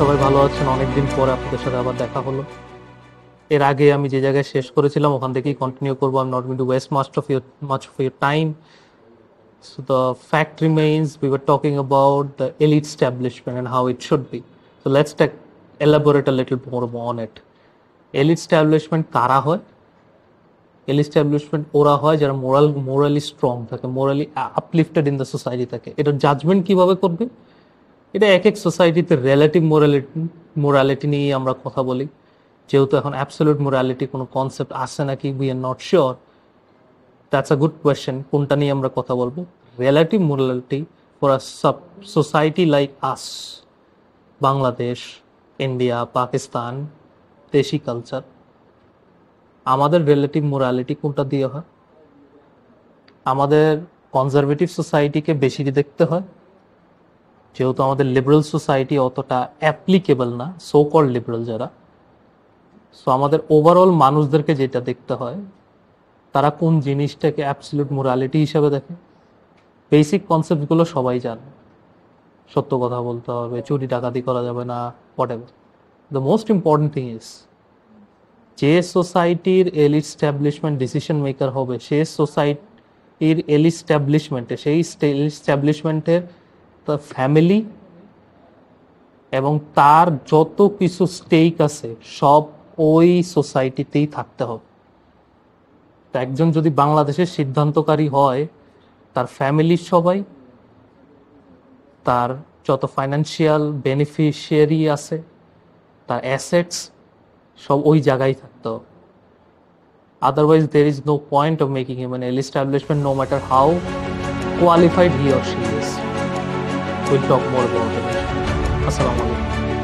সবাই ভালো আছেন। অনেকদিন পরে আপনাদের সাথে আবার দেখা হলো। এর আগে আমি যে জায়গায় শেষ করেছিলাম ওখান থেকেই কন্টিনিউ করবো। I'm not going to waste much of your time. So the fact remains, we were talking about the elite establishment and how it should be. So let's elaborate a little more on it. Elite establishment কারা হয়? Elite establishment ওরা হয় যারা morally strong থাকে, morally uplifted in the society থাকে। এটার judgement কিভাবে করবে? এটা এক এক সোসাইটিতে রিলেটিভ মোরালিটি নিয়ে আমরা কথা বলি। যেহেতু এখন অ্যাবসলিউট মোরালিটি কোনো কনসেপ্ট আসে নাকি, we are not sure. That's a good question. কোনটা নিয়ে আমরা কথা বলবো? Relative morality for a sub society like us, Bangladesh, India, Pakistan, দেশি কালচার। আমাদের রিলেটিভ মোরালিটি কোনটা দিয়ে হয়? আমাদের কনজারভেটিভ সোসাইটিকে বেশি দেখতে হয়, যেহেতু আমাদের লিবারেল সোসাইটি অতটা অ্যাপ্লিকেবল না, সো কল্ড লিবারেল যারা। সো আমাদের ওভারঅল মানুষদেরকে যেটা দেখতে হয়, তারা কোন জিনিসটাকে অ্যাবসলিউট মোরালিটি হিসাবে দেখে। বেসিক কনসেপ্টগুলো সবাই জানে। সত্য কথা বলতে হবে, চুরি ডাকাতি করা যাবে না, what ever. The most important thing is, যে সোসাইটির এলিট স্ট্যাবলিশমেন্ট ডিসিশন মেকার হবে, সেই সোসাইটির এলিট স্ট্যাবলিশমেন্টে, সেই স্ট্যাবলিশমেন্টের তার ফ্যামিলি এবং তার যত কিছু স্টেক আছে সব ওই সোসাইটিতেই থাকতে হবে। তা একজন যদি বাংলাদেশের সিদ্ধান্তকারী হয়, তার ফ্যামিলির সবাই, তার যত ফাইন্যান্সিয়াল বেনিফিশিয়ারি আছে, তার অ্যাসেটস সব ওই জায়গায় থাকতে হবে। Otherwise there is no point of making him an establishment, no matter how qualified he or she is. Will talk more about it. আসসালামু আলাইকুম।